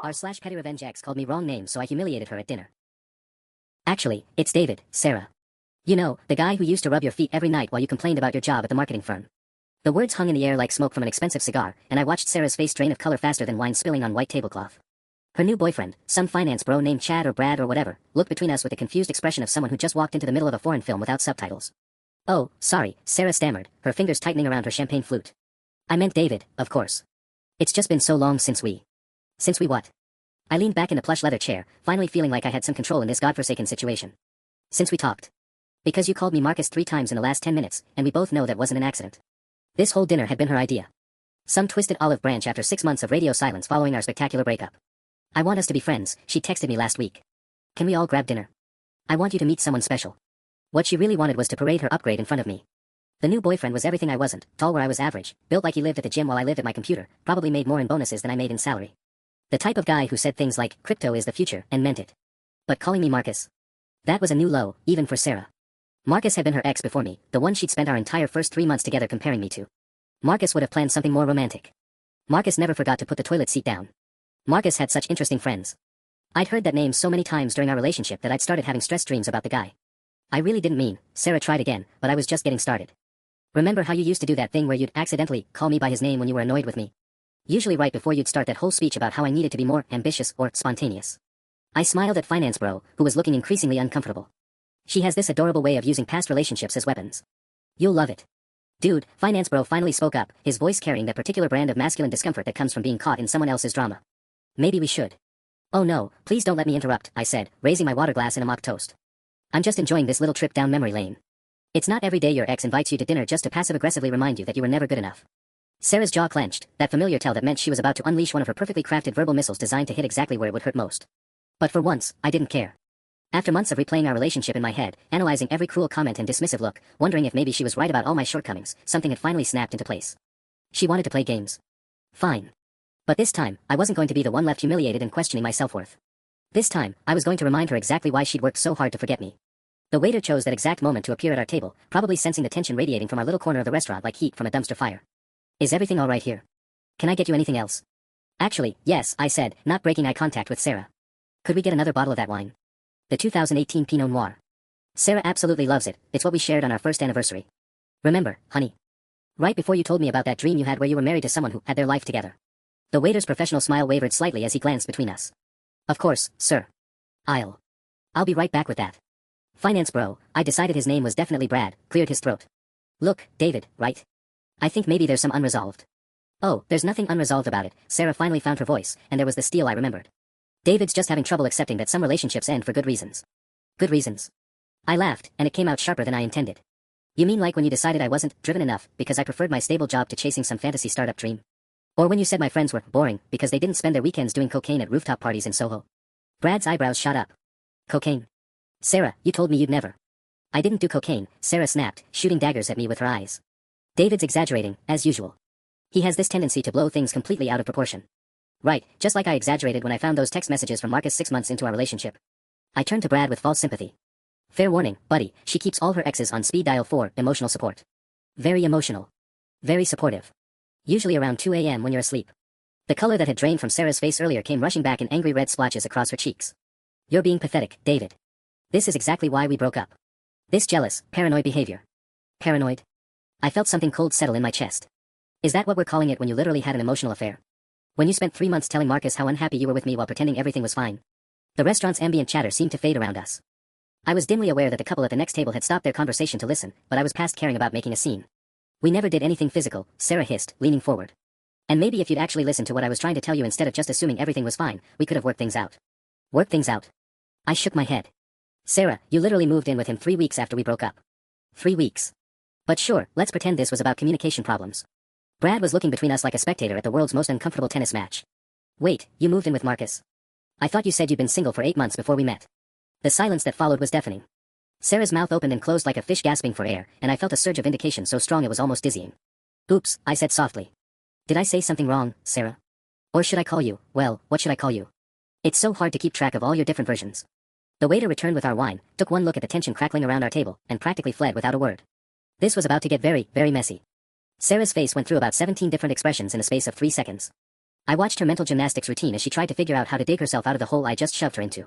r/pettyrevenge ex called me wrong name, so I humiliated her at dinner. Actually, it's David, Sarah. You know, the guy who used to rub your feet every night while you complained about your job at the marketing firm. The words hung in the air like smoke from an expensive cigar, and I watched Sarah's face drain of color faster than wine spilling on white tablecloth. Her new boyfriend, some finance bro named Chad or Brad or whatever, looked between us with the confused expression of someone who just walked into the middle of a foreign film without subtitles. "Oh, sorry," Sarah stammered, her fingers tightening around her champagne flute. "I meant David, of course. It's just been so long since we... Since we what?" I leaned back in the plush leather chair, finally feeling like I had some control in this godforsaken situation. "Since we talked. Because you called me Marcus 3 times in the last 10 minutes, and we both know that wasn't an accident." This whole dinner had been her idea. Some twisted olive branch after 6 months of radio silence following our spectacular breakup. "I want us to be friends," she texted me last week. "Can we all grab dinner? I want you to meet someone special." What she really wanted was to parade her upgrade in front of me. The new boyfriend was everything I wasn't, tall where I was average, built like he lived at the gym while I lived at my computer, probably made more in bonuses than I made in salary. The type of guy who said things like, "Crypto is the future," and meant it. But calling me Marcus? That was a new low, even for Sarah. Marcus had been her ex before me, the one she'd spent our entire first 3 months together comparing me to. Marcus would have planned something more romantic. Marcus never forgot to put the toilet seat down. Marcus had such interesting friends. I'd heard that name so many times during our relationship that I'd started having stress dreams about the guy. I really didn't mean, Sarah tried again, but I was just getting started. "Remember how you used to do that thing where you'd accidentally call me by his name when you were annoyed with me? Usually right before you'd start that whole speech about how I needed to be more ambitious or spontaneous." I smiled at Finance Bro, who was looking increasingly uncomfortable. She has this adorable way of using past relationships as weapons. "You'll love it." "Dude," Finance Bro finally spoke up, his voice carrying that particular brand of masculine discomfort that comes from being caught in someone else's drama. "Maybe we should." "Oh no, please don't let me interrupt," I said, raising my water glass in a mock toast. "I'm just enjoying this little trip down memory lane. It's not every day your ex invites you to dinner just to passive-aggressively remind you that you were never good enough." Sarah's jaw clenched, that familiar tell that meant she was about to unleash one of her perfectly crafted verbal missiles designed to hit exactly where it would hurt most. But for once, I didn't care. After months of replaying our relationship in my head, analyzing every cruel comment and dismissive look, wondering if maybe she was right about all my shortcomings, something had finally snapped into place. She wanted to play games. Fine. But this time, I wasn't going to be the one left humiliated and questioning my self-worth. This time, I was going to remind her exactly why she'd worked so hard to forget me. The waiter chose that exact moment to appear at our table, probably sensing the tension radiating from our little corner of the restaurant like heat from a dumpster fire. "Is everything all right here? Can I get you anything else?" "Actually, yes," I said, not breaking eye contact with Sarah. "Could we get another bottle of that wine? The 2018 Pinot Noir. Sarah absolutely loves it, it's what we shared on our first anniversary. Remember, honey? Right before you told me about that dream you had where you were married to someone who had their life together." The waiter's professional smile wavered slightly as he glanced between us. "Of course, sir. I'll be right back with that." Finance Bro, I decided his name was definitely Brad, cleared his throat. "Look, David, right? I think maybe there's some unresolved." "Oh, there's nothing unresolved about it," Sarah finally found her voice, and there was the steal I remembered. "David's just having trouble accepting that some relationships end for good reasons." "Good reasons?" I laughed, and it came out sharper than I intended. "You mean like when you decided I wasn't driven enough because I preferred my stable job to chasing some fantasy startup dream? Or when you said my friends were boring because they didn't spend their weekends doing cocaine at rooftop parties in Soho?" Brad's eyebrows shot up. "Cocaine? Sarah, you told me you'd never." "I didn't do cocaine," Sarah snapped, shooting daggers at me with her eyes. "David's exaggerating, as usual. He has this tendency to blow things completely out of proportion." "Right, just like I exaggerated when I found those text messages from Marcus 6 months into our relationship." I turned to Brad with false sympathy. "Fair warning, buddy, she keeps all her exes on speed dial for emotional support. Very emotional. Very supportive. Usually around 2 a.m. when you're asleep." The color that had drained from Sarah's face earlier came rushing back in angry red splotches across her cheeks. "You're being pathetic, David. This is exactly why we broke up. This jealous, paranoid behavior." "Paranoid?" I felt something cold settle in my chest. "Is that what we're calling it when you literally had an emotional affair? When you spent 3 months telling Marcus how unhappy you were with me while pretending everything was fine?" The restaurant's ambient chatter seemed to fade around us. I was dimly aware that the couple at the next table had stopped their conversation to listen, but I was past caring about making a scene. "We never did anything physical," Sarah hissed, leaning forward. "And maybe if you'd actually listened to what I was trying to tell you instead of just assuming everything was fine, we could have worked things out." "Worked things out?" I shook my head. "Sarah, you literally moved in with him 3 weeks after we broke up." 3 weeks. But sure, let's pretend this was about communication problems. Brad was looking between us like a spectator at the world's most uncomfortable tennis match. "Wait, you moved in with Marcus? I thought you said you'd been single for 8 months before we met." The silence that followed was deafening. Sarah's mouth opened and closed like a fish gasping for air, and I felt a surge of indication so strong it was almost dizzying. "Oops," I said softly. "Did I say something wrong, Sarah? Or should I call you, well, what should I call you? It's so hard to keep track of all your different versions." The waiter returned with our wine, took one look at the tension crackling around our table, and practically fled without a word. This was about to get very, very messy. Sarah's face went through about 17 different expressions in the space of 3 seconds. I watched her mental gymnastics routine as she tried to figure out how to dig herself out of the hole I just shoved her into.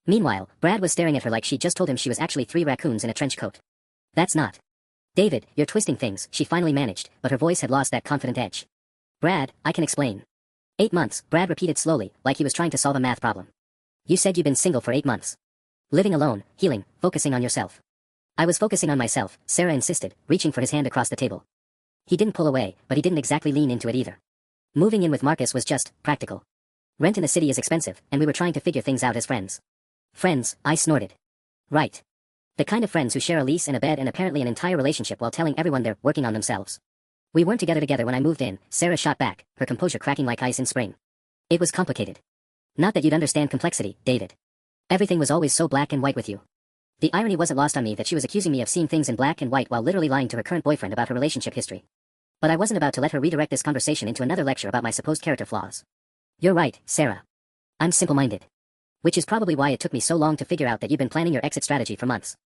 Meanwhile, Brad was staring at her like she'd just told him she was actually 3 raccoons in a trench coat. That's not. David, you're twisting things, she finally managed, but her voice had lost that confident edge. Brad, I can explain. 8 months, Brad repeated slowly, like he was trying to solve a math problem. You said you'd been single for 8 months. Living alone, healing, focusing on yourself. I was focusing on myself, Sarah insisted, reaching for his hand across the table. He didn't pull away, but he didn't exactly lean into it either. Moving in with Marcus was just practical. Rent in the city is expensive, and we were trying to figure things out as friends. Friends, I snorted. Right. The kind of friends who share a lease and a bed and apparently an entire relationship while telling everyone they're working on themselves. We weren't together when I moved in, Sarah shot back, her composure cracking like ice in spring. It was complicated. Not that you'd understand complexity, David. Everything was always so black and white with you. The irony wasn't lost on me that she was accusing me of seeing things in black and white while literally lying to her current boyfriend about her relationship history. But I wasn't about to let her redirect this conversation into another lecture about my supposed character flaws. You're right, Sarah. I'm simple-minded. Which is probably why it took me so long to figure out that you'd been planning your exit strategy for months.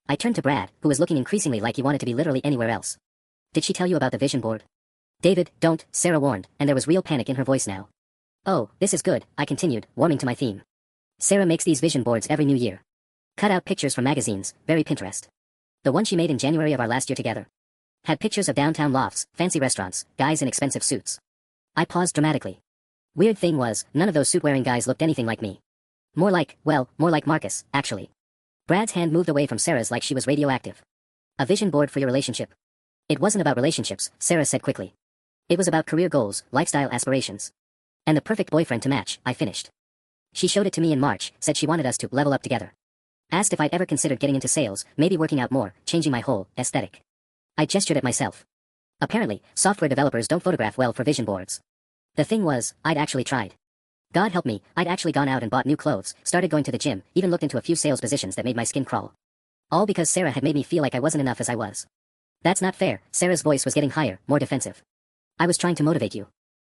I turned to Brad, who was looking increasingly like he wanted to be literally anywhere else. Did she tell you about the vision board? David, don't, Sarah warned, and there was real panic in her voice now. Oh, this is good, I continued, warming to my theme. Sarah makes these vision boards every new year. Cut out pictures from magazines, very Pinterest. The one she made in January of our last year together. Had pictures of downtown lofts, fancy restaurants, guys in expensive suits. I paused dramatically. Weird thing was, none of those suit-wearing guys looked anything like me. More like Marcus, actually. Brad's hand moved away from Sarah's like she was radioactive. A vision board for your relationship. It wasn't about relationships, Sarah said quickly. It was about career goals, lifestyle aspirations. And the perfect boyfriend to match, I finished. She showed it to me in March, said she wanted us to level up together. Asked if I'd ever considered getting into sales, maybe working out more, changing my whole aesthetic. I gestured at myself. Apparently, software developers don't photograph well for vision boards. The thing was, I'd actually tried. God help me, I'd actually gone out and bought new clothes, started going to the gym, even looked into a few sales positions that made my skin crawl. All because Sarah had made me feel like I wasn't enough as I was. That's not fair, Sarah's voice was getting higher, more defensive. I was trying to motivate you.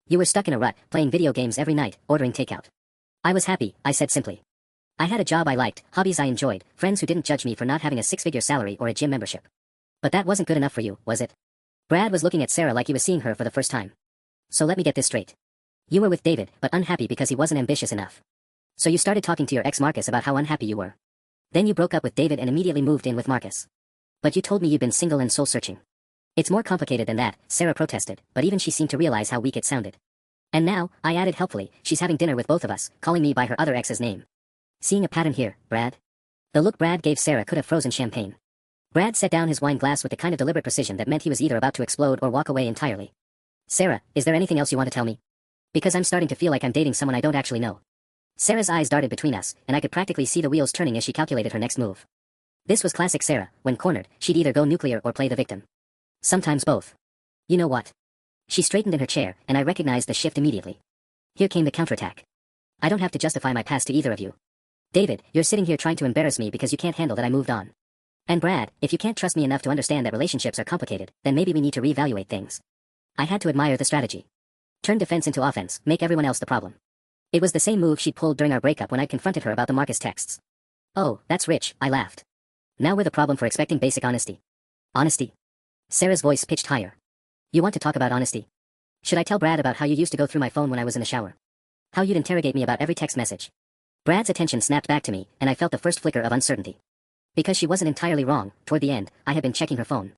You were stuck in a rut, playing video games every night, ordering takeout. I was happy, I said simply. I had a job I liked, hobbies I enjoyed, friends who didn't judge me for not having a 6-figure salary or a gym membership. But that wasn't good enough for you, was it? Brad was looking at Sarah like he was seeing her for the first time. So let me get this straight. You were with David, but unhappy because he wasn't ambitious enough. So you started talking to your ex Marcus about how unhappy you were. Then you broke up with David and immediately moved in with Marcus. But you told me you'd been single and soul-searching. It's more complicated than that, Sarah protested, but even she seemed to realize how weak it sounded. And now, I added helpfully, she's having dinner with both of us, calling me by her other ex's name. Seeing a pattern here, Brad? The look Brad gave Sarah could have frozen champagne. Brad set down his wine glass with the kind of deliberate precision that meant he was either about to explode or walk away entirely. Sarah, is there anything else you want to tell me? Because I'm starting to feel like I'm dating someone I don't actually know. Sarah's eyes darted between us, and I could practically see the wheels turning as she calculated her next move. This was classic Sarah. When cornered, she'd either go nuclear or play the victim. Sometimes both. You know what? She straightened in her chair, and I recognized the shift immediately. Here came the counterattack. I don't have to justify my past to either of you. David, you're sitting here trying to embarrass me because you can't handle that I moved on. And Brad, if you can't trust me enough to understand that relationships are complicated, then maybe we need to reevaluate things. I had to admire the strategy. Turn defense into offense, make everyone else the problem. It was the same move she'd pulled during our breakup when I confronted her about the Marcus texts. Oh, that's rich, I laughed. Now we're the problem for expecting basic honesty. Honesty? Sarah's voice pitched higher. You want to talk about honesty? Should I tell Brad about how you used to go through my phone when I was in the shower? How you'd interrogate me about every text message? Brad's attention snapped back to me, and I felt the first flicker of uncertainty. Because she wasn't entirely wrong, toward the end, I had been checking her phone.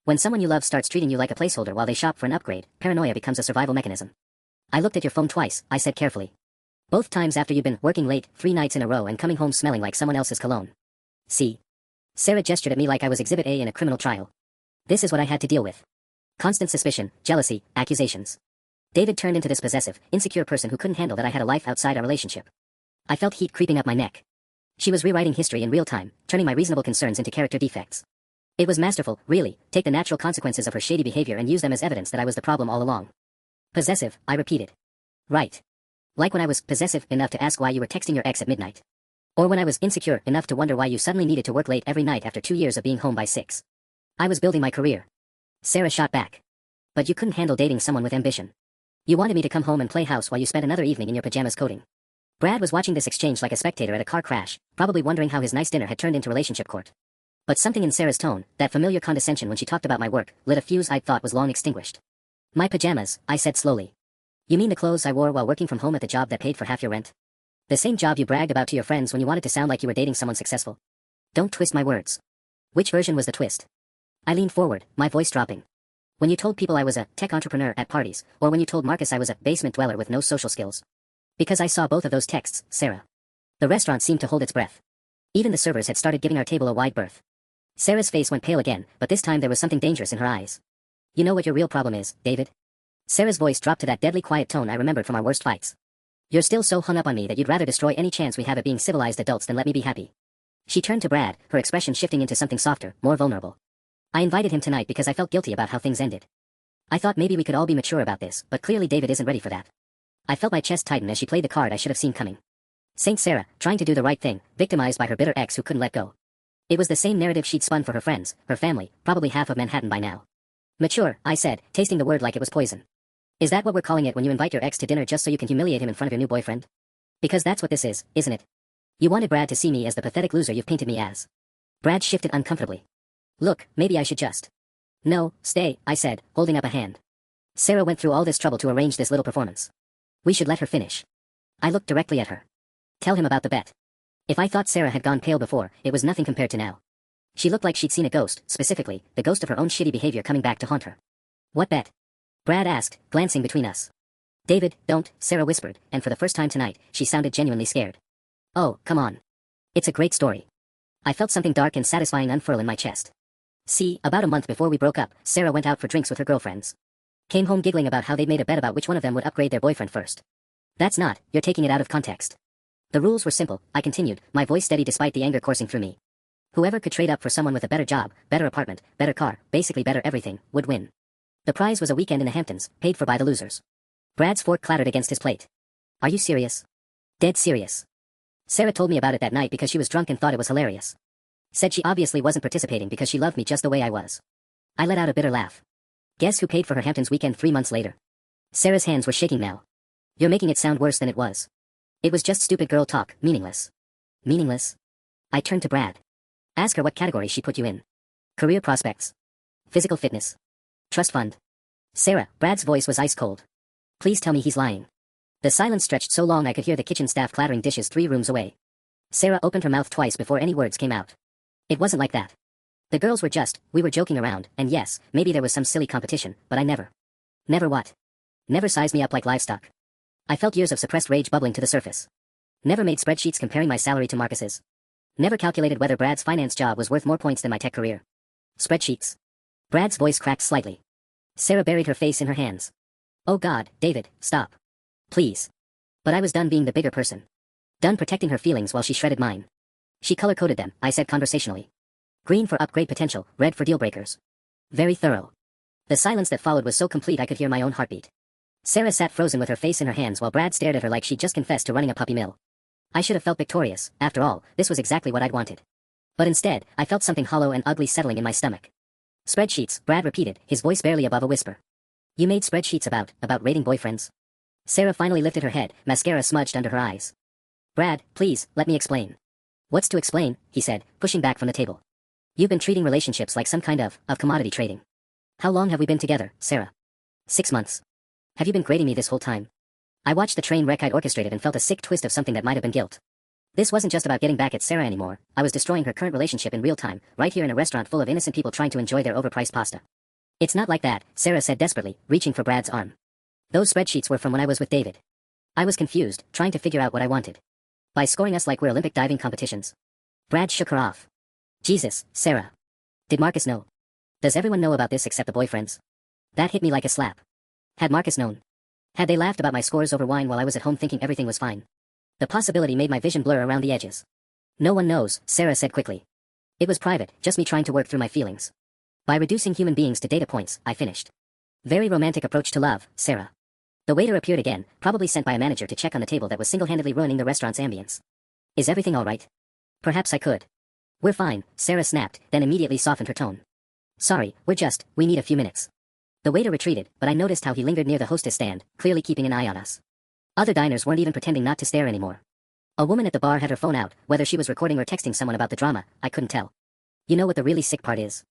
When someone you love starts treating you like a placeholder while they shop for an upgrade, paranoia becomes a survival mechanism. I looked at your phone twice, I said carefully. Both times after you'd been working late, 3 nights in a row and coming home smelling like someone else's cologne. See? Sarah gestured at me like I was Exhibit A in a criminal trial. This is what I had to deal with. Constant suspicion, jealousy, accusations. David turned into this possessive, insecure person who couldn't handle that I had a life outside our relationship. I felt heat creeping up my neck. She was rewriting history in real time, turning my reasonable concerns into character defects. It was masterful, really, take the natural consequences of her shady behavior and use them as evidence that I was the problem all along. Possessive, I repeated. Right. Like when I was possessive enough to ask why you were texting your ex at midnight. Or when I was insecure enough to wonder why you suddenly needed to work late every night after 2 years of being home by 6. I was building my career. Sarah shot back. But you couldn't handle dating someone with ambition. You wanted me to come home and play house while you spent another evening in your pajamas coding. Brad was watching this exchange like a spectator at a car crash, probably wondering how his nice dinner had turned into relationship court. But something in Sarah's tone, that familiar condescension when she talked about my work, lit a fuse I'd thought was long extinguished. My pajamas, I said slowly. You mean the clothes I wore while working from home at the job that paid for half your rent? The same job you bragged about to your friends when you wanted to sound like you were dating someone successful? Don't twist my words. Which version was the twist? I leaned forward, my voice dropping. When you told people I was a tech entrepreneur at parties, or when you told Marcus I was a basement dweller with no social skills? Because I saw both of those texts, Sarah. The restaurant seemed to hold its breath. Even the servers had started giving our table a wide berth. Sarah's face went pale again, but this time there was something dangerous in her eyes. You know what your real problem is, David? Sarah's voice dropped to that deadly quiet tone I remembered from our worst fights. You're still so hung up on me that you'd rather destroy any chance we have at being civilized adults than let me be happy. She turned to Brad, her expression shifting into something softer, more vulnerable. I invited him tonight because I felt guilty about how things ended. I thought maybe we could all be mature about this, but clearly David isn't ready for that. I felt my chest tighten as she played the card I should have seen coming. Saint Sarah, trying to do the right thing, victimized by her bitter ex who couldn't let go. It was the same narrative she'd spun for her friends, her family, probably half of Manhattan by now. Mature, I said, tasting the word like it was poison. Is that what we're calling it when you invite your ex to dinner just so you can humiliate him in front of your new boyfriend? Because that's what this is, isn't it? You wanted Brad to see me as the pathetic loser you've painted me as. Brad shifted uncomfortably. Look, maybe I should just. No, stay, I said, holding up a hand. Sarah went through all this trouble to arrange this little performance. We should let her finish. I looked directly at her. Tell him about the bet. If I thought Sarah had gone pale before, it was nothing compared to now. She looked like she'd seen a ghost, specifically, the ghost of her own shitty behavior coming back to haunt her. What bet? Brad asked, glancing between us. David, don't, Sarah whispered, and for the first time tonight, she sounded genuinely scared. Oh, come on. It's a great story. I felt something dark and satisfying unfurl in my chest. See, about a month before we broke up, Sarah went out for drinks with her girlfriends. Came home giggling about how they'd made a bet about which one of them would upgrade their boyfriend first. That's not, you're taking it out of context. The rules were simple, I continued, my voice steady despite the anger coursing through me. Whoever could trade up for someone with a better job, better apartment, better car, basically better everything, would win. The prize was a weekend in the Hamptons, paid for by the losers. Brad's fork clattered against his plate. Are you serious? Dead serious. Sarah told me about it that night because she was drunk and thought it was hilarious. Said she obviously wasn't participating because she loved me just the way I was. I let out a bitter laugh. Guess who paid for her Hamptons weekend 3 months later? Sarah's hands were shaking now. You're making it sound worse than it was. It was just stupid girl talk, meaningless. Meaningless? I turned to Brad. Ask her what category she put you in. Career prospects. Physical fitness. Trust fund. Sarah, Brad's voice was ice cold. Please tell me he's lying. The silence stretched so long I could hear the kitchen staff clattering dishes 3 rooms away. Sarah opened her mouth twice before any words came out. It wasn't like that. The girls were we were joking around, and yes, maybe there was some silly competition, but I never. Never what? Never sized me up like livestock. I felt years of suppressed rage bubbling to the surface. Never made spreadsheets comparing my salary to Marcus's. Never calculated whether Brad's finance job was worth more points than my tech career. Spreadsheets. Brad's voice cracked slightly. Sarah buried her face in her hands. Oh God, David, stop. Please. But I was done being the bigger person. Done protecting her feelings while she shredded mine. She color-coded them, I said conversationally. Green for upgrade potential, red for deal breakers. Very thorough. The silence that followed was so complete I could hear my own heartbeat. Sarah sat frozen with her face in her hands while Brad stared at her like she'd just confessed to running a puppy mill. I should have felt victorious, after all, this was exactly what I'd wanted. But instead, I felt something hollow and ugly settling in my stomach. Spreadsheets, Brad repeated, his voice barely above a whisper. You made spreadsheets about rating boyfriends? Sarah finally lifted her head, mascara smudged under her eyes. Brad, please, let me explain. What's to explain, he said, pushing back from the table. You've been treating relationships like some kind of commodity trading. How long have we been together, Sarah? 6 months. Have you been grading me this whole time? I watched the train wreck I'd orchestrated and felt a sick twist of something that might have been guilt. This wasn't just about getting back at Sarah anymore, I was destroying her current relationship in real time, right here in a restaurant full of innocent people trying to enjoy their overpriced pasta. It's not like that, Sarah said desperately, reaching for Brad's arm. Those spreadsheets were from when I was with David. I was confused, trying to figure out what I wanted. By scoring us like we're Olympic diving competitions. Brad shook her off. Jesus, Sarah. Did Marcus know? Does everyone know about this except the boyfriends? That hit me like a slap. Had Marcus known? Had they laughed about my scores over wine while I was at home thinking everything was fine? The possibility made my vision blur around the edges. No one knows, Sarah said quickly. It was private, just me trying to work through my feelings. By reducing human beings to data points, I finished. Very romantic approach to love, Sarah. The waiter appeared again, probably sent by a manager to check on the table that was single-handedly ruining the restaurant's ambience. Is everything all right? Perhaps I could. We're fine, Sarah snapped, then immediately softened her tone. Sorry, we need a few minutes. The waiter retreated, but I noticed how he lingered near the hostess stand, clearly keeping an eye on us. Other diners weren't even pretending not to stare anymore. A woman at the bar had her phone out, whether she was recording or texting someone about the drama, I couldn't tell. You know what the really sick part is?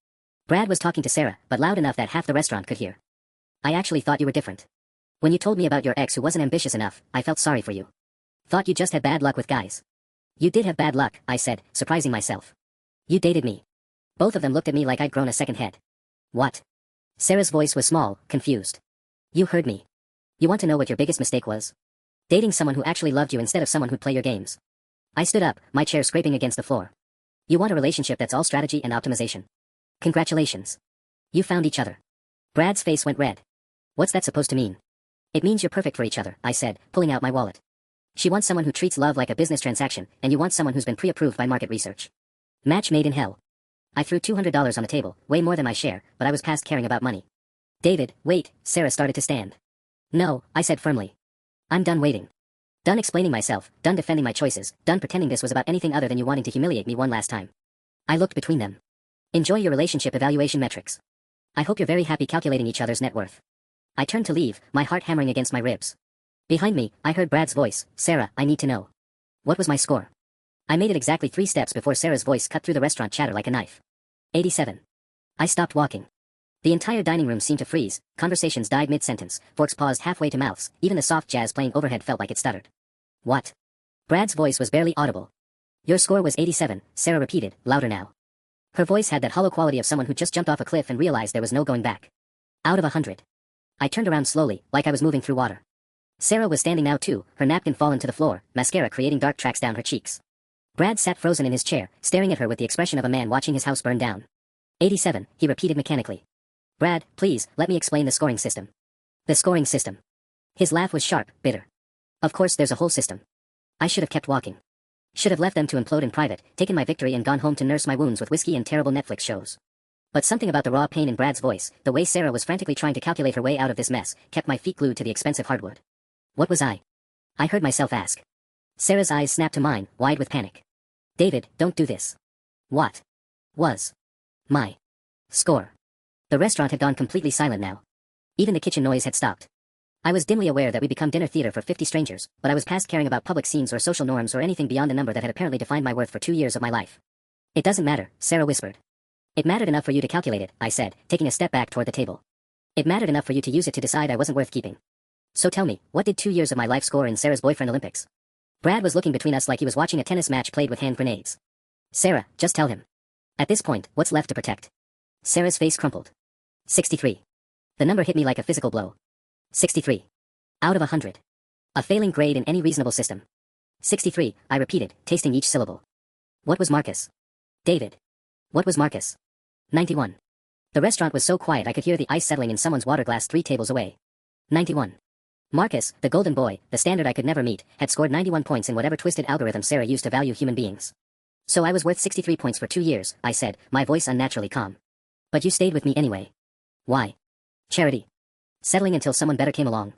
Brad was talking to Sarah, but loud enough that half the restaurant could hear. I actually thought you were different. When you told me about your ex who wasn't ambitious enough, I felt sorry for you. Thought you just had bad luck with guys. You did have bad luck, I said, surprising myself. You dated me. Both of them looked at me like I'd grown a second head. What? Sarah's voice was small, confused. You heard me. You want to know what your biggest mistake was? Dating someone who actually loved you instead of someone who'd play your games. I stood up, my chair scraping against the floor. You want a relationship that's all strategy and optimization. Congratulations. You found each other. Brad's face went red. What's that supposed to mean? It means you're perfect for each other, I said, pulling out my wallet. She wants someone who treats love like a business transaction, and you want someone who's been pre-approved by market research. Match made in hell. I threw $200 on the table, way more than my share, but I was past caring about money. David, wait, Sarah started to stand. No, I said firmly. I'm done waiting. Done explaining myself, done defending my choices, done pretending this was about anything other than you wanting to humiliate me one last time. I looked between them. Enjoy your relationship evaluation metrics. I hope you're very happy calculating each other's net worth. I turned to leave, my heart hammering against my ribs. Behind me, I heard Brad's voice, Sarah, I need to know. What was my score? I made it exactly 3 steps before Sarah's voice cut through the restaurant chatter like a knife. 87. I stopped walking. The entire dining room seemed to freeze, conversations died mid-sentence, forks paused halfway to mouths, even the soft jazz playing overhead felt like it stuttered. What? Brad's voice was barely audible. Your score was 87, Sarah repeated, louder now. Her voice had that hollow quality of someone who just jumped off a cliff and realized there was no going back. Out of 100. I turned around slowly, like I was moving through water. Sarah was standing now too, her napkin fallen to the floor, mascara creating dark tracks down her cheeks. Brad sat frozen in his chair, staring at her with the expression of a man watching his house burn down. 87, he repeated mechanically. Brad, please, let me explain the scoring system. The scoring system. His laugh was sharp, bitter. Of course there's a whole system. I should have kept walking. Should have left them to implode in private, taken my victory and gone home to nurse my wounds with whiskey and terrible Netflix shows. But something about the raw pain in Brad's voice, the way Sarah was frantically trying to calculate her way out of this mess, kept my feet glued to the expensive hardwood. What was I? I heard myself ask. Sarah's eyes snapped to mine, wide with panic. David, don't do this. What? Was. My. Score. The restaurant had gone completely silent now. Even the kitchen noise had stopped. I was dimly aware that we'd become dinner theater for 50 strangers, but I was past caring about public scenes or social norms or anything beyond the number that had apparently defined my worth for 2 years of my life. It doesn't matter, Sarah whispered. It mattered enough for you to calculate it, I said, taking a step back toward the table. It mattered enough for you to use it to decide I wasn't worth keeping. So tell me, what did 2 years of my life score in Sarah's boyfriend Olympics? Brad was looking between us like he was watching a tennis match played with hand grenades. Sarah, just tell him. At this point, what's left to protect? Sarah's face crumpled. 63. The number hit me like a physical blow. 63. Out of 100. A failing grade in any reasonable system. 63, I repeated, tasting each syllable. What was Marcus? David. What was Marcus? 91. The restaurant was so quiet I could hear the ice settling in someone's water glass 3 tables away. 91. Marcus, the golden boy, the standard I could never meet, had scored 91 points in whatever twisted algorithm Sarah used to value human beings. So I was worth 63 points for 2 years, I said, my voice unnaturally calm. But you stayed with me anyway. Why? Charity. Settling until someone better came along.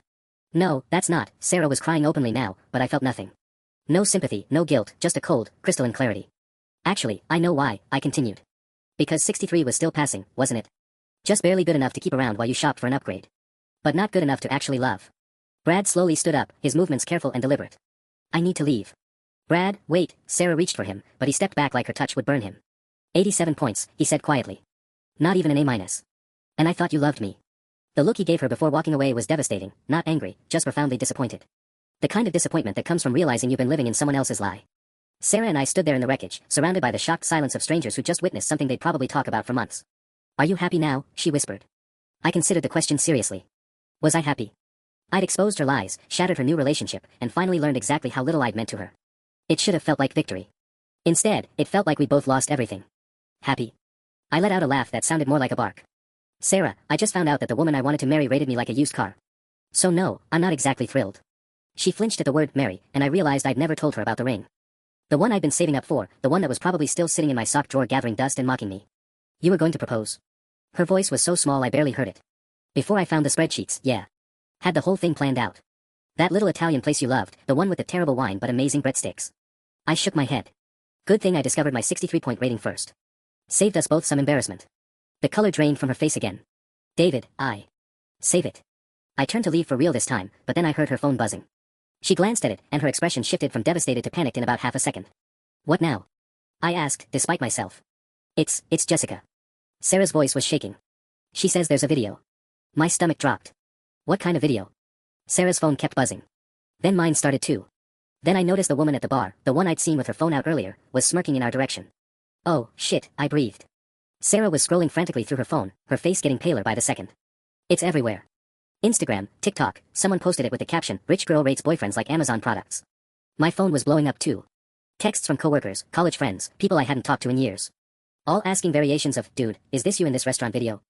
No, that's not, Sarah was crying openly now, but I felt nothing. No sympathy, no guilt, just a cold, crystalline clarity. Actually, I know why, I continued. Because 63 was still passing, wasn't it? Just barely good enough to keep around while you shopped for an upgrade. But not good enough to actually love. Brad slowly stood up, his movements careful and deliberate. I need to leave. Brad, wait, Sarah reached for him, but he stepped back like her touch would burn him. 87 points, he said quietly. Not even an A-. And I thought you loved me. The look he gave her before walking away was devastating, not angry, just profoundly disappointed. The kind of disappointment that comes from realizing you've been living in someone else's lie. Sarah and I stood there in the wreckage, surrounded by the shocked silence of strangers who just witnessed something they'd probably talk about for months. Are you happy now? She whispered. I considered the question seriously. Was I happy? I'd exposed her lies, shattered her new relationship, and finally learned exactly how little I'd meant to her. It should have felt like victory. Instead, it felt like we'd both lost everything. Happy? I let out a laugh that sounded more like a bark. Sarah, I just found out that the woman I wanted to marry rated me like a used car. So no, I'm not exactly thrilled. She flinched at the word marry, and I realized I'd never told her about the ring. The one I'd been saving up for, the one that was probably still sitting in my sock drawer gathering dust and mocking me. You were going to propose. Her voice was so small I barely heard it. Before I found the spreadsheets, yeah. Had the whole thing planned out. That little Italian place you loved, the one with the terrible wine but amazing breadsticks. I shook my head. Good thing I discovered my 63-point rating first. Saved us both some embarrassment. The color drained from her face again. David, save it. I turned to leave for real this time, but then I heard her phone buzzing. She glanced at it, and her expression shifted from devastated to panicked in about half a second. What now? I asked, despite myself. It's Jessica. Sarah's voice was shaking. She says there's a video. My stomach dropped. What kind of video? Sarah's phone kept buzzing. Then mine started too. Then I noticed the woman at the bar, the one I'd seen with her phone out earlier, was smirking in our direction. Oh, shit, I breathed. Sarah was scrolling frantically through her phone, her face getting paler by the second. It's everywhere. Instagram, TikTok, someone posted it with the caption, "Rich girl rates boyfriends like Amazon products." My phone was blowing up too. Texts from coworkers, college friends, people I hadn't talked to in years. All asking variations of, "Dude, is this you in this restaurant video?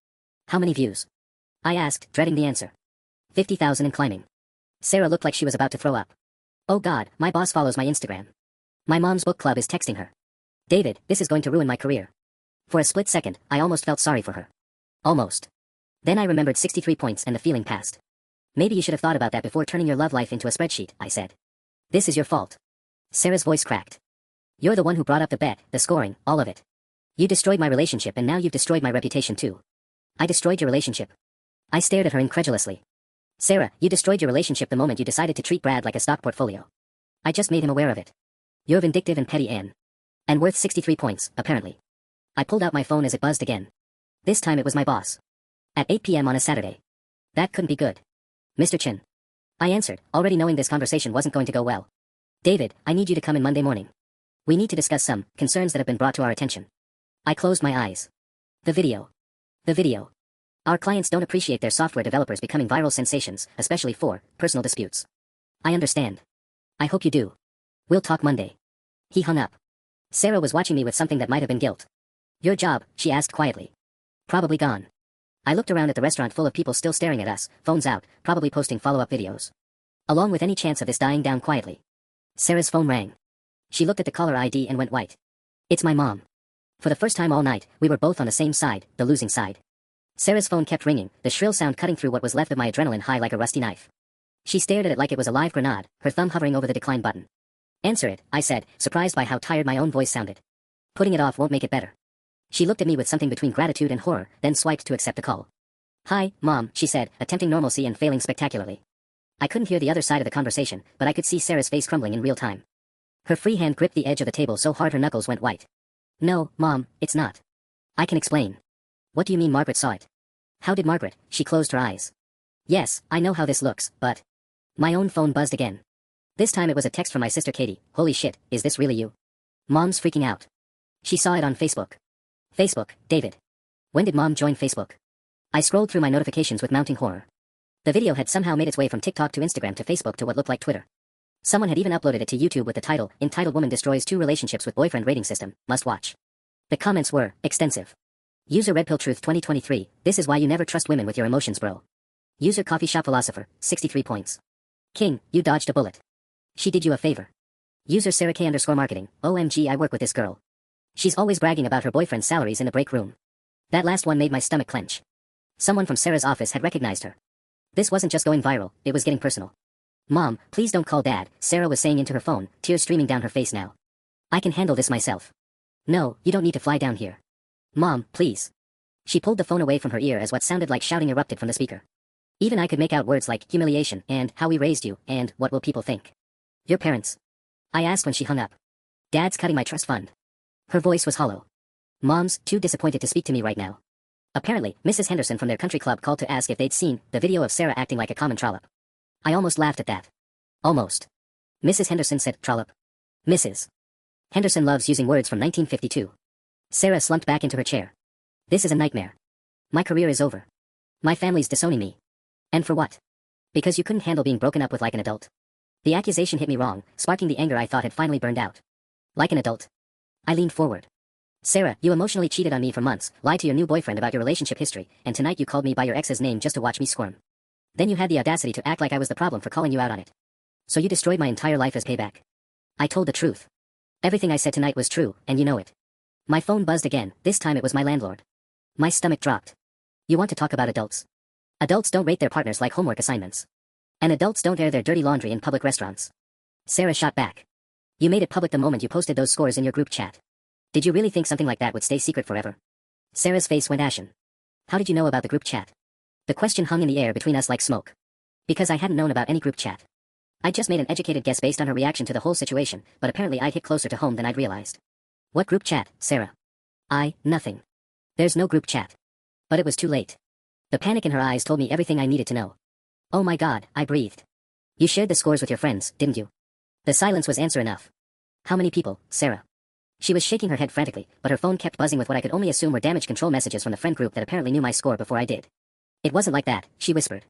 How many views?" I asked, dreading the answer. 50,000 and climbing. Sarah looked like she was about to throw up. Oh God, my boss follows my Instagram. My mom's book club is texting her. David, this is going to ruin my career. For a split second, I almost felt sorry for her. Almost. Then I remembered 63 points and the feeling passed. Maybe you should have thought about that before turning your love life into a spreadsheet, I said. This is your fault. Sarah's voice cracked. You're the one who brought up the bet, the scoring, all of it. You destroyed my relationship and now you've destroyed my reputation too. I destroyed your relationship. I stared at her incredulously. Sarah, you destroyed your relationship the moment you decided to treat Brad like a stock portfolio. I just made him aware of it. You're vindictive and petty, Anne. And worth 63 points, apparently. I pulled out my phone as it buzzed again. This time it was my boss. At 8 p.m. on a Saturday. That couldn't be good. Mr. Chin. I answered, already knowing this conversation wasn't going to go well. David, I need you to come in Monday morning. We need to discuss some concerns that have been brought to our attention. I closed my eyes. The video. The video. Our clients don't appreciate their software developers becoming viral sensations, especially for personal disputes. I understand. I hope you do. We'll talk Monday. He hung up. Sarah was watching me with something that might have been guilt. Your job, she asked quietly. Probably gone. I looked around at the restaurant full of people still staring at us, phones out, probably posting follow-up videos. Along with any chance of this dying down quietly. Sarah's phone rang. She looked at the caller ID and went white. It's my mom. For the first time all night, we were both on the same side, the losing side. Sarah's phone kept ringing, the shrill sound cutting through what was left of my adrenaline high like a rusty knife. She stared at it like it was a live grenade, her thumb hovering over the decline button. Answer it, I said, surprised by how tired my own voice sounded. Putting it off won't make it better. She looked at me with something between gratitude and horror, then swiped to accept the call. Hi, Mom, she said, attempting normalcy and failing spectacularly. I couldn't hear the other side of the conversation, but I could see Sarah's face crumbling in real time. Her free hand gripped the edge of the table so hard her knuckles went white. No, Mom, it's not. I can explain. What do you mean Margaret saw it? How did Margaret? She closed her eyes. Yes, I know how this looks, but... My own phone buzzed again. This time it was a text from my sister Katie. Holy shit, is this really you? Mom's freaking out. She saw it on Facebook. Facebook, David. When did Mom join Facebook? I scrolled through my notifications with mounting horror. The video had somehow made its way from TikTok to Instagram to Facebook to what looked like Twitter. Someone had even uploaded it to YouTube with the title, entitled Woman Destroys 2 Relationships with Boyfriend Rating System, Must Watch. The comments were extensive. User RedPillTruth 2023, this is why you never trust women with your emotions, bro. User Coffee Shop Philosopher, 63 points. King, you dodged a bullet. She did you a favor. User Sarah K_marketing, OMG I work with this girl. She's always bragging about her boyfriend's salaries in the break room. That last one made my stomach clench. Someone from Sarah's office had recognized her. This wasn't just going viral, it was getting personal. Mom, please don't call Dad, Sarah was saying into her phone, tears streaming down her face now. I can handle this myself. No, you don't need to fly down here. Mom, please. She pulled the phone away from her ear as what sounded like shouting erupted from the speaker. Even I could make out words like humiliation and how we raised you and what will people think. Your parents. I asked when she hung up. Dad's cutting my trust fund. Her voice was hollow. Mom's too disappointed to speak to me right now. Apparently, Mrs. Henderson from their country club called to ask if they'd seen the video of Sarah acting like a common trollop. I almost laughed at that. Almost. Mrs. Henderson said, trollop. Mrs. Henderson loves using words from 1952. Sarah slumped back into her chair. This is a nightmare. My career is over. My family's disowning me. And for what? Because you couldn't handle being broken up with like an adult. The accusation hit me wrong, sparking the anger I thought had finally burned out. Like an adult. I leaned forward. Sarah, you emotionally cheated on me for months, lied to your new boyfriend about your relationship history, and tonight you called me by your ex's name just to watch me squirm. Then you had the audacity to act like I was the problem for calling you out on it. So you destroyed my entire life as payback. I told the truth. Everything I said tonight was true, and you know it. My phone buzzed again, this time it was my landlord. My stomach dropped. You want to talk about adults? Adults don't rate their partners like homework assignments. And adults don't air their dirty laundry in public restaurants. Sarah shot back. You made it public the moment you posted those scores in your group chat. Did you really think something like that would stay secret forever? Sarah's face went ashen. How did you know about the group chat? The question hung in the air between us like smoke. Because I hadn't known about any group chat. I'd just made an educated guess based on her reaction to the whole situation, but apparently I'd hit closer to home than I'd realized. What group chat, Sarah? Nothing. There's no group chat. But it was too late. The panic in her eyes told me everything I needed to know. Oh my God, I breathed. You shared the scores with your friends, didn't you? The silence was answer enough. How many people, Sarah? She was shaking her head frantically, but her phone kept buzzing with what I could only assume were damage control messages from the friend group that apparently knew my score before I did. It wasn't like that, she whispered.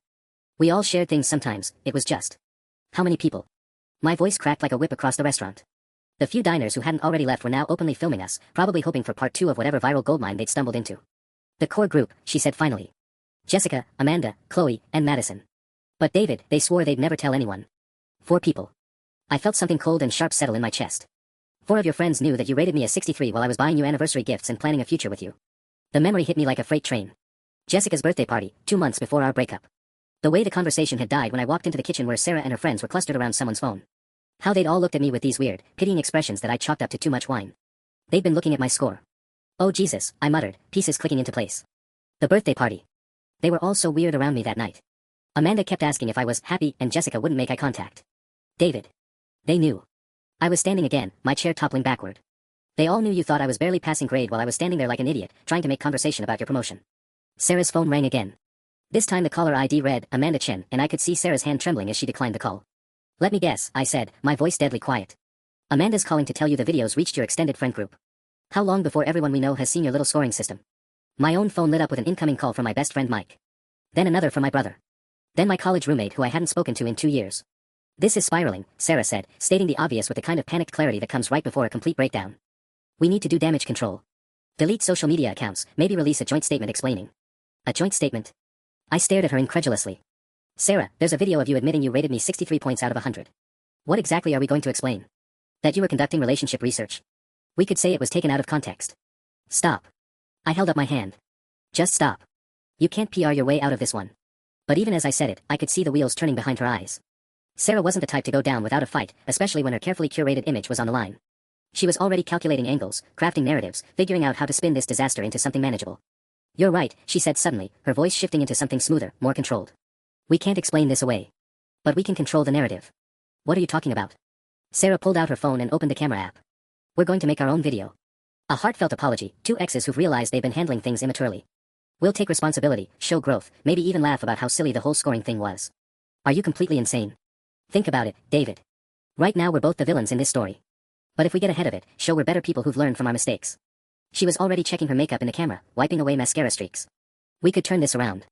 We all shared things sometimes, it was just. How many people? My voice cracked like a whip across the restaurant. The few diners who hadn't already left were now openly filming us, probably hoping for part 2 of whatever viral goldmine they'd stumbled into. The core group, she said finally. Jessica, Amanda, Chloe, and Madison. But David, they swore they'd never tell anyone. 4 people. I felt something cold and sharp settle in my chest. 4 of your friends knew that you rated me a 63 while I was buying you anniversary gifts and planning a future with you. The memory hit me like a freight train. Jessica's birthday party, 2 months before our breakup. The way the conversation had died when I walked into the kitchen where Sarah and her friends were clustered around someone's phone. How they'd all looked at me with these weird, pitying expressions that I chalked up to too much wine. They'd been looking at my score. Oh Jesus, I muttered, pieces clicking into place. The birthday party. They were all so weird around me that night. Amanda kept asking if I was happy and Jessica wouldn't make eye contact. David. They knew. I was standing again, my chair toppling backward. They all knew you thought I was barely passing grade while I was standing there like an idiot, trying to make conversation about your promotion. Sarah's phone rang again. This time the caller ID read, Amanda Chen, and I could see Sarah's hand trembling as she declined the call. Let me guess, I said, my voice deadly quiet. Amanda's calling to tell you the videos reached your extended friend group. How long before everyone we know has seen your little scoring system? My own phone lit up with an incoming call from my best friend Mike. Then another from my brother. Then my college roommate who I hadn't spoken to in 2 years. This is spiraling, Sarah said, stating the obvious with the kind of panicked clarity that comes right before a complete breakdown. We need to do damage control. Delete social media accounts, maybe release a joint statement explaining. A joint statement? I stared at her incredulously. Sarah, there's a video of you admitting you rated me 63 points out of 100. What exactly are we going to explain? That you were conducting relationship research? We could say it was taken out of context. Stop. I held up my hand. Just stop. You can't PR your way out of this one. But even as I said it, I could see the wheels turning behind her eyes. Sarah wasn't the type to go down without a fight, especially when her carefully curated image was on the line. She was already calculating angles, crafting narratives, figuring out how to spin this disaster into something manageable. You're right, she said suddenly, her voice shifting into something smoother, more controlled. We can't explain this away. But we can control the narrative. What are you talking about? Sarah pulled out her phone and opened the camera app. We're going to make our own video. A heartfelt apology, 2 exes who've realized they've been handling things immaturely. We'll take responsibility, show growth, maybe even laugh about how silly the whole scoring thing was. Are you completely insane? Think about it, David. Right now we're both the villains in this story. But if we get ahead of it, show we're better people who've learned from our mistakes. She was already checking her makeup in the camera, wiping away mascara streaks. We could turn this around.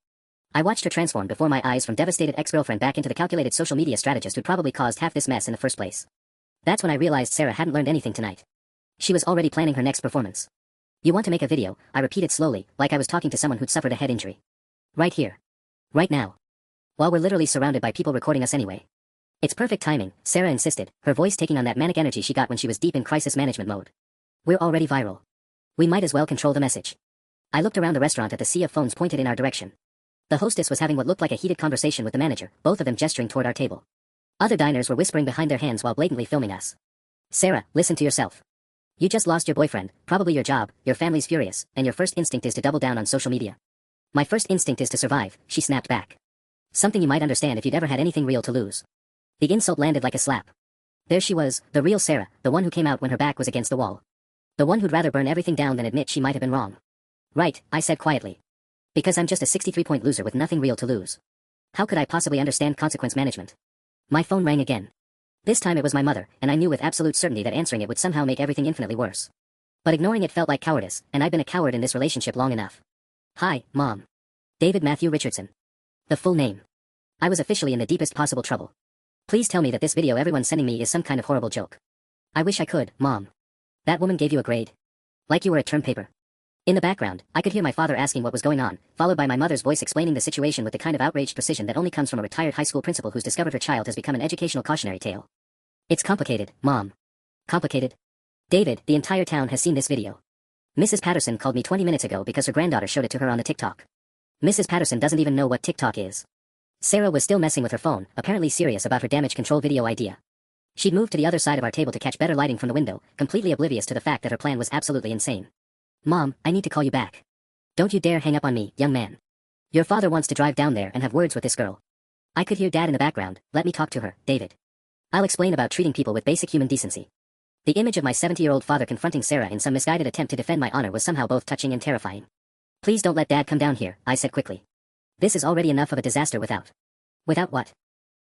I watched her transform before my eyes from devastated ex-girlfriend back into the calculated social media strategist who'd probably caused half this mess in the first place. That's when I realized Sarah hadn't learned anything tonight. She was already planning her next performance. You want to make a video, I repeated slowly, like I was talking to someone who'd suffered a head injury. Right here. Right now. While we're literally surrounded by people recording us anyway. It's perfect timing, Sarah insisted, her voice taking on that manic energy she got when she was deep in crisis management mode. We're already viral. We might as well control the message. I looked around the restaurant at the sea of phones pointed in our direction. The hostess was having what looked like a heated conversation with the manager, both of them gesturing toward our table. Other diners were whispering behind their hands while blatantly filming us. Sarah, listen to yourself. You just lost your boyfriend, probably your job, your family's furious, and your first instinct is to double down on social media. My first instinct is to survive, she snapped back. Something you might understand if you'd ever had anything real to lose. The insult landed like a slap. There she was, the real Sarah, the one who came out when her back was against the wall. The one who'd rather burn everything down than admit she might have been wrong. Right, I said quietly. Because I'm just a 63-point loser with nothing real to lose. How could I possibly understand consequence management? My phone rang again. This time it was my mother, and I knew with absolute certainty that answering it would somehow make everything infinitely worse. But ignoring it felt like cowardice, and I'd been a coward in this relationship long enough. Hi, Mom. David Matthew Richardson. The full name. I was officially in the deepest possible trouble. Please tell me that this video everyone's sending me is some kind of horrible joke. I wish I could, Mom. That woman gave you a grade. Like you were a term paper. In the background, I could hear my father asking what was going on, followed by my mother's voice explaining the situation with the kind of outraged precision that only comes from a retired high school principal who's discovered her child has become an educational cautionary tale. It's complicated, Mom. Complicated? David, the entire town has seen this video. Mrs. Patterson called me 20 minutes ago because her granddaughter showed it to her on the TikTok. Mrs. Patterson doesn't even know what TikTok is. Sarah was still messing with her phone, apparently serious about her damage control video idea. She'd moved to the other side of our table to catch better lighting from the window, completely oblivious to the fact that her plan was absolutely insane. Mom, I need to call you back. Don't you dare hang up on me, young man. Your father wants to drive down there and have words with this girl. I could hear Dad in the background. Let me talk to her, David. I'll explain about treating people with basic human decency. The image of my 70-year-old father confronting Sarah in some misguided attempt to defend my honor was somehow both touching and terrifying. Please don't let Dad come down here, I said quickly. This is already enough of a disaster without. Without what?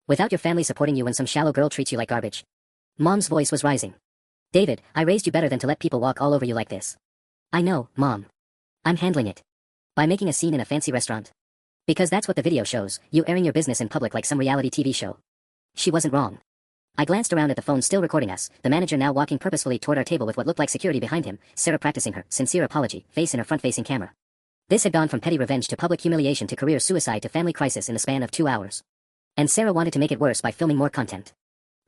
Without your family supporting you when some shallow girl treats you like garbage. Mom's voice was rising. David, I raised you better than to let people walk all over you like this. I know, Mom. I'm handling it. By making a scene in a fancy restaurant. Because that's what the video shows, you airing your business in public like some reality TV show. She wasn't wrong. I glanced around at the phone still recording us, the manager now walking purposefully toward our table with what looked like security behind him, Sarah practicing her sincere apology, face in her front-facing camera. This had gone from petty revenge to public humiliation to career suicide to family crisis in the span of 2 hours. And Sarah wanted to make it worse by filming more content.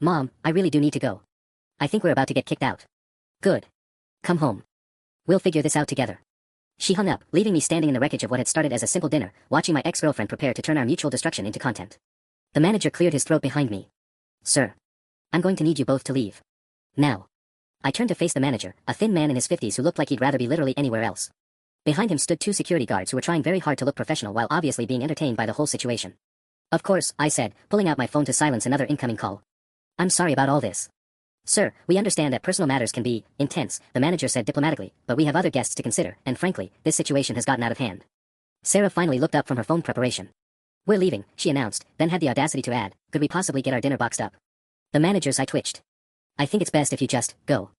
Mom, I really do need to go. I think we're about to get kicked out. Good. Come home. We'll figure this out together. She hung up, leaving me standing in the wreckage of what had started as a simple dinner, watching my ex-girlfriend prepare to turn our mutual destruction into content. The manager cleared his throat behind me. Sir. I'm going to need you both to leave. Now. I turned to face the manager, a thin man in his 50s who looked like he'd rather be literally anywhere else. Behind him stood 2 security guards who were trying very hard to look professional while obviously being entertained by the whole situation. Of course, I said, pulling out my phone to silence another incoming call. I'm sorry about all this. Sir, we understand that personal matters can be intense, the manager said diplomatically, but we have other guests to consider, and frankly, this situation has gotten out of hand. Sarah finally looked up from her phone preparation. We're leaving, she announced, then had the audacity to add, could we possibly get our dinner boxed up? The manager's eye twitched. I think it's best if you just go.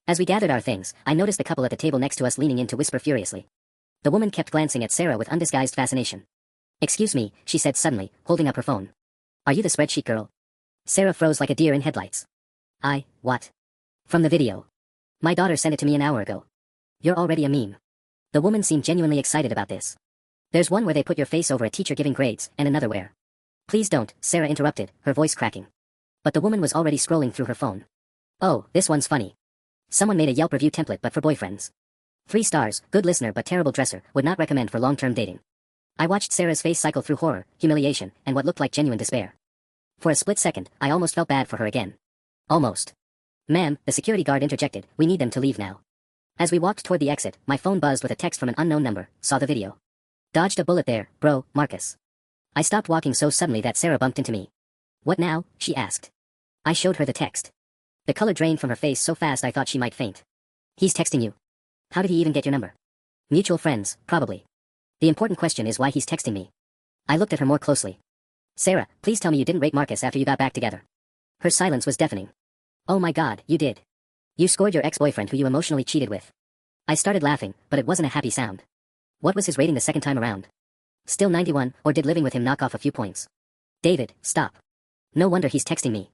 As we gathered our things, I noticed the couple at the table next to us leaning in to whisper furiously. The woman kept glancing at Sarah with undisguised fascination. Excuse me, she said suddenly, holding up her phone. Are you the spreadsheet girl? Sarah froze like a deer in headlights. What? From the video. My daughter sent it to me an hour ago. You're already a meme. The woman seemed genuinely excited about this. There's one where they put your face over a teacher giving grades, and another where. Please don't, Sarah interrupted, her voice cracking. But the woman was already scrolling through her phone. Oh, this one's funny. Someone made a Yelp review template but for boyfriends. 3 stars, good listener but terrible dresser, would not recommend for long-term dating. I watched Sarah's face cycle through horror, humiliation, and what looked like genuine despair. For a split second, I almost felt bad for her again. Almost. Ma'am, the security guard interjected, we need them to leave now. As we walked toward the exit, my phone buzzed with a text from an unknown number, saw the video. Dodged a bullet there, bro, Marcus. I stopped walking so suddenly that Sarah bumped into me. What now? She asked. I showed her the text. The color drained from her face so fast I thought she might faint. He's texting you. How did he even get your number? Mutual friends, probably. The important question is why he's texting me. I looked at her more closely. Sarah, please tell me you didn't rape Marcus after you got back together. Her silence was deafening. Oh my God, you did. You scored your ex-boyfriend who you emotionally cheated with. I started laughing, but it wasn't a happy sound. What was his rating the second time around? Still 91, or did living with him knock off a few points? David, stop. No wonder he's texting me.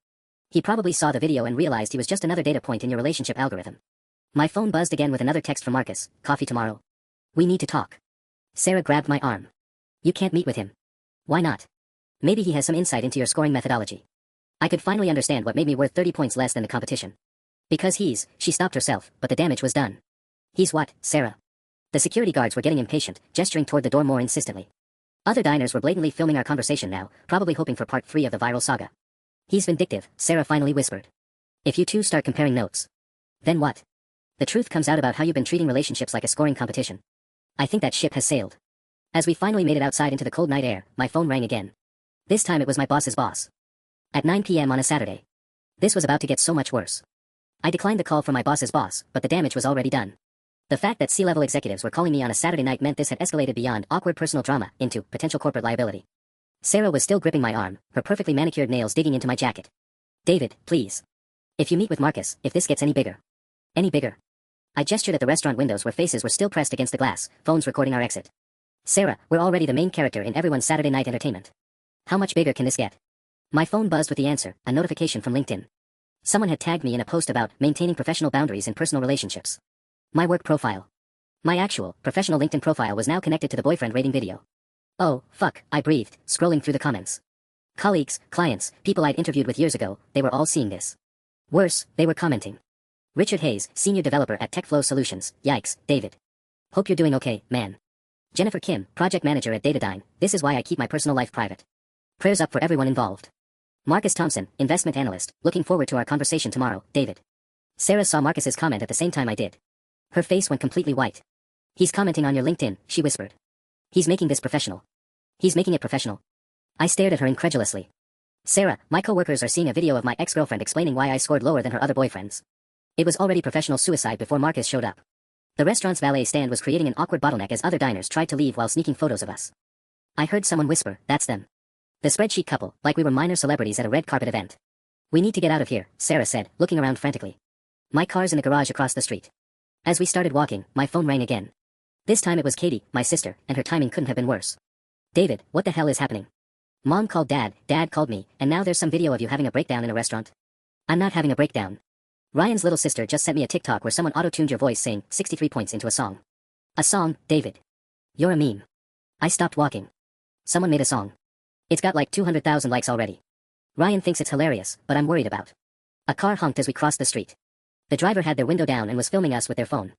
He probably saw the video and realized he was just another data point in your relationship algorithm. My phone buzzed again with another text from Marcus, coffee tomorrow. We need to talk. Sarah grabbed my arm. You can't meet with him. Why not? Maybe he has some insight into your scoring methodology. I could finally understand what made me worth 30 points less than the competition. Because she stopped herself, but the damage was done. He's what, Sarah? The security guards were getting impatient, gesturing toward the door more insistently. Other diners were blatantly filming our conversation now, probably hoping for part 3 of the viral saga. He's vindictive, Sarah finally whispered. If you two start comparing notes. Then what? The truth comes out about how you've been treating relationships like a scoring competition. I think that ship has sailed. As we finally made it outside into the cold night air, my phone rang again. This time it was my boss's boss. At 9 p.m. on a Saturday. This was about to get so much worse. I declined the call from my boss's boss, but the damage was already done. The fact that C-level executives were calling me on a Saturday night meant this had escalated beyond awkward personal drama into potential corporate liability. Sarah was still gripping my arm, her perfectly manicured nails digging into my jacket. David, please. If you meet with Marcus, if this gets any bigger. Any bigger. I gestured at the restaurant windows where faces were still pressed against the glass, phones recording our exit. Sarah, we're already the main character in everyone's Saturday night entertainment. How much bigger can this get? My phone buzzed with the answer, a notification from LinkedIn. Someone had tagged me in a post about maintaining professional boundaries in personal relationships. My work profile. My actual, professional LinkedIn profile was now connected to the boyfriend rating video. Oh, fuck, I breathed, scrolling through the comments. Colleagues, clients, people I'd interviewed with years ago, they were all seeing this. Worse, they were commenting. Richard Hayes, senior developer at TechFlow Solutions, yikes, David. Hope you're doing okay, man. Jennifer Kim, project manager at Datadyne, this is why I keep my personal life private. Prayers up for everyone involved. Marcus Thompson, investment analyst, looking forward to our conversation tomorrow, David. Sarah saw Marcus's comment at the same time I did. Her face went completely white. He's commenting on your LinkedIn, she whispered. He's making this professional. He's making it professional. I stared at her incredulously. Sarah, my coworkers are seeing a video of my ex-girlfriend explaining why I scored lower than her other boyfriends. It was already professional suicide before Marcus showed up. The restaurant's valet stand was creating an awkward bottleneck as other diners tried to leave while sneaking photos of us. I heard someone whisper, that's them. The spreadsheet couple, like we were minor celebrities at a red carpet event. We need to get out of here, Sarah said, looking around frantically. My car's in the garage across the street. As we started walking, my phone rang again. This time it was Katie, my sister, and her timing couldn't have been worse. David, what the hell is happening? Mom called Dad, Dad called me, and now there's some video of you having a breakdown in a restaurant. I'm not having a breakdown. Ryan's little sister just sent me a TikTok where someone auto-tuned your voice saying 63 points into a song. A song, David. You're a meme. I stopped walking. Someone made a song. It's got like 200,000 likes already. Ryan thinks it's hilarious, but I'm worried about. A car honked as we crossed the street. The driver had their window down and was filming us with their phone.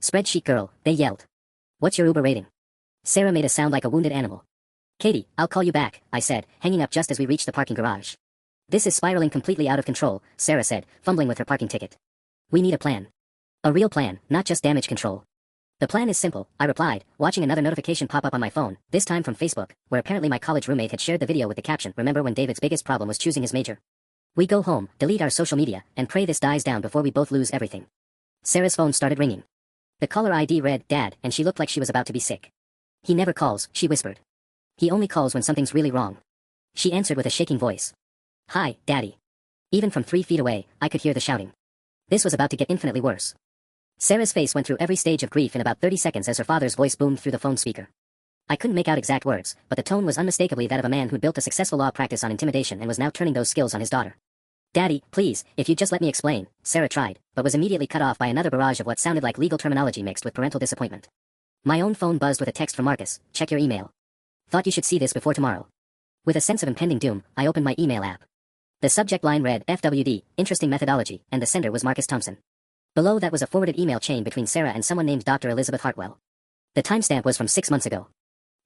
Spreadsheet girl, they yelled. What's your Uber rating? Sarah made a sound like a wounded animal. Katie, I'll call you back, I said, hanging up just as we reached the parking garage. This is spiraling completely out of control, Sarah said, fumbling with her parking ticket. We need a plan. A real plan, not just damage control. The plan is simple, I replied, watching another notification pop up on my phone, this time from Facebook, where apparently my college roommate had shared the video with the caption, remember when David's biggest problem was choosing his major? We go home, delete our social media, and pray this dies down before we both lose everything. Sarah's phone started ringing. The caller ID read, Dad, and she looked like she was about to be sick. He never calls, she whispered. He only calls when something's really wrong. She answered with a shaking voice. Hi, Daddy. Even from 3 feet away, I could hear the shouting. This was about to get infinitely worse. Sarah's face went through every stage of grief in about 30 seconds as her father's voice boomed through the phone speaker. I couldn't make out exact words, but the tone was unmistakably that of a man who'd built a successful law practice on intimidation and was now turning those skills on his daughter. Daddy, please, if you'd just let me explain, Sarah tried, but was immediately cut off by another barrage of what sounded like legal terminology mixed with parental disappointment. My own phone buzzed with a text from Marcus, check your email. Thought you should see this before tomorrow. With a sense of impending doom, I opened my email app. The subject line read, FWD, interesting methodology, and the sender was Marcus Thompson. Below that was a forwarded email chain between Sarah and someone named Dr. Elizabeth Hartwell. The timestamp was from 6 months ago.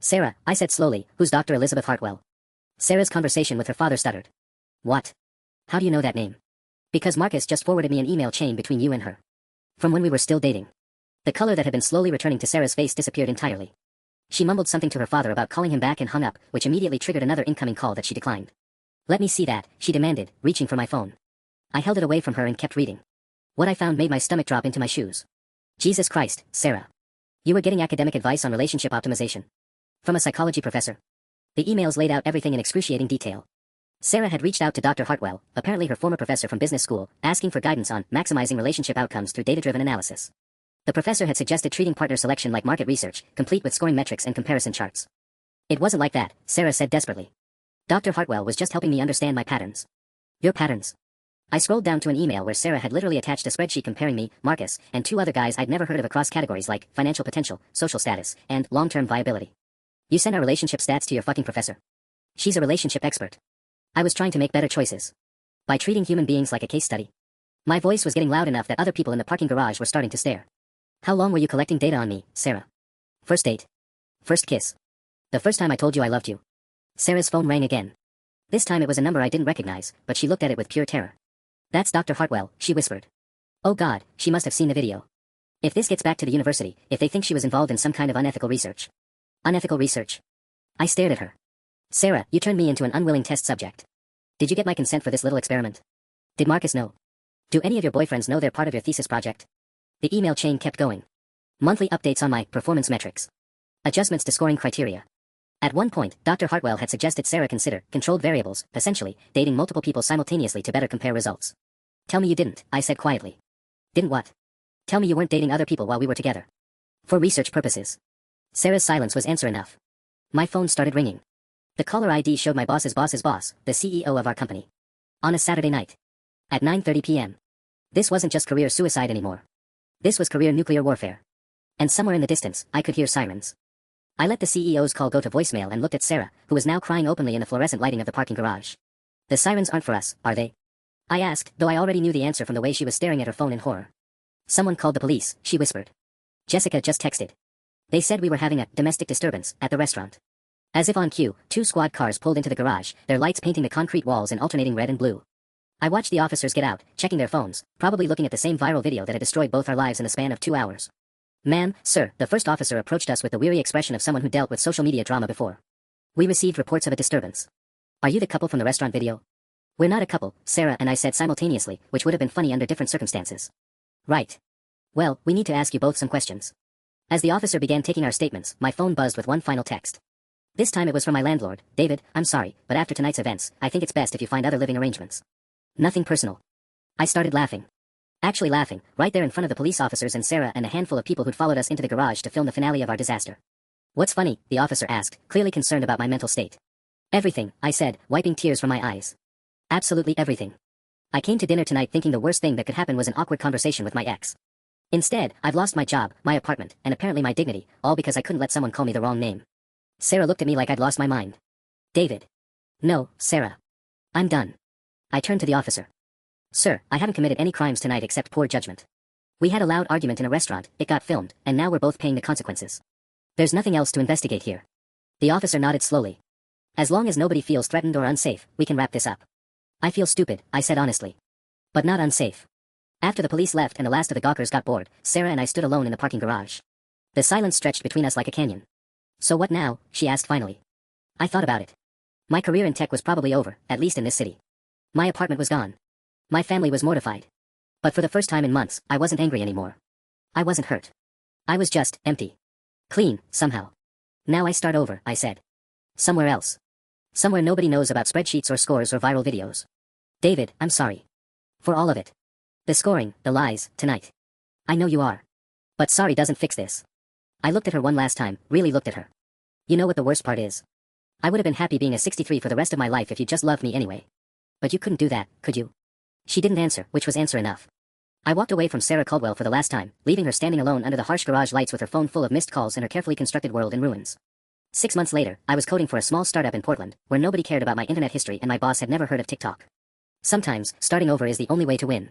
Sarah, I said slowly, who's Dr. Elizabeth Hartwell? Sarah's conversation with her father stuttered. What? How do you know that name? Because Marcus just forwarded me an email chain between you and her. From when we were still dating. The color that had been slowly returning to Sarah's face disappeared entirely. She mumbled something to her father about calling him back and hung up, which immediately triggered another incoming call that she declined. Let me see that, she demanded, reaching for my phone. I held it away from her and kept reading. What I found made my stomach drop into my shoes. Jesus Christ, Sarah. You were getting academic advice on relationship optimization. From a psychology professor. The emails laid out everything in excruciating detail. Sarah had reached out to Dr. Hartwell, apparently her former professor from business school, asking for guidance on maximizing relationship outcomes through data-driven analysis. The professor had suggested treating partner selection like market research, complete with scoring metrics and comparison charts. It wasn't like that, Sarah said desperately. Dr. Hartwell was just helping me understand my patterns. Your patterns? I scrolled down to an email where Sarah had literally attached a spreadsheet comparing me, Marcus, and 2 other guys I'd never heard of across categories like financial potential, social status, and long-term viability. You sent our relationship stats to your fucking professor. She's a relationship expert. I was trying to make better choices. By treating human beings like a case study. My voice was getting loud enough that other people in the parking garage were starting to stare. How long were you collecting data on me, Sarah? First date. First kiss. The first time I told you I loved you. Sarah's phone rang again. This time it was a number I didn't recognize, but she looked at it with pure terror. That's Dr. Hartwell, she whispered. Oh God, she must have seen the video. If this gets back to the university, if they think she was involved in some kind of unethical research. Unethical research. I stared at her. Sarah, you turned me into an unwilling test subject. Did you get my consent for this little experiment? Did Marcus know? Do any of your boyfriends know they're part of your thesis project? The email chain kept going. Monthly updates on my performance metrics. Adjustments to scoring criteria. At one point, Dr. Hartwell had suggested Sarah consider controlled variables, essentially, dating multiple people simultaneously to better compare results. Tell me you didn't, I said quietly. Didn't what? Tell me you weren't dating other people while we were together. For research purposes. Sarah's silence was answer enough. My phone started ringing. The caller ID showed my boss's boss's boss, the CEO of our company. On a Saturday night. At 9:30 p.m. This wasn't just career suicide anymore. This was career nuclear warfare. And somewhere in the distance, I could hear sirens. I let the CEO's call go to voicemail and looked at Sarah, who was now crying openly in the fluorescent lighting of the parking garage. The sirens aren't for us, are they? I asked, though I already knew the answer from the way she was staring at her phone in horror. Someone called the police, she whispered. Jessica just texted. They said we were having a domestic disturbance at the restaurant. As if on cue, 2 squad cars pulled into the garage, their lights painting the concrete walls in alternating red and blue. I watched the officers get out, checking their phones, probably looking at the same viral video that had destroyed both our lives in the span of 2 hours. Ma'am, sir, the first officer approached us with the weary expression of someone who dealt with social media drama before. We received reports of a disturbance. Are you the couple from the restaurant video? We're not a couple, Sarah and I said simultaneously, which would have been funny under different circumstances. Right. Well, we need to ask you both some questions. As the officer began taking our statements, my phone buzzed with one final text. This time it was from my landlord. David, I'm sorry, but after tonight's events, I think it's best if you find other living arrangements. Nothing personal. I started laughing. Actually laughing, right there in front of the police officers and Sarah and a handful of people who'd followed us into the garage to film the finale of our disaster. What's funny? The officer asked, clearly concerned about my mental state. Everything, I said, wiping tears from my eyes. Absolutely everything. I came to dinner tonight thinking the worst thing that could happen was an awkward conversation with my ex. Instead, I've lost my job, my apartment, and apparently my dignity, all because I couldn't let someone call me the wrong name. Sarah looked at me like I'd lost my mind. David. No, Sarah. I'm done. I turned to the officer. Sir, I haven't committed any crimes tonight except poor judgment. We had a loud argument in a restaurant, it got filmed, and now we're both paying the consequences. There's nothing else to investigate here. The officer nodded slowly. As long as nobody feels threatened or unsafe, we can wrap this up. I feel stupid, I said honestly. But not unsafe. After the police left and the last of the gawkers got bored, Sarah and I stood alone in the parking garage. The silence stretched between us like a canyon. So what now? She asked finally. I thought about it. My career in tech was probably over, at least in this city. My apartment was gone. My family was mortified. But for the first time in months, I wasn't angry anymore. I wasn't hurt. I was just empty. Clean, somehow. Now I start over, I said. Somewhere else. Somewhere nobody knows about spreadsheets or scores or viral videos. David, I'm sorry. For all of it. The scoring, the lies, tonight. I know you are. But sorry doesn't fix this. I looked at her one last time, really looked at her. You know what the worst part is? I would have been happy being a 63 for the rest of my life if you just loved me anyway. But you couldn't do that, could you? She didn't answer, which was answer enough. I walked away from Sarah Caldwell for the last time, leaving her standing alone under the harsh garage lights with her phone full of missed calls and her carefully constructed world in ruins. 6 months later, I was coding for a small startup in Portland, where nobody cared about my internet history and my boss had never heard of TikTok. Sometimes, starting over is the only way to win.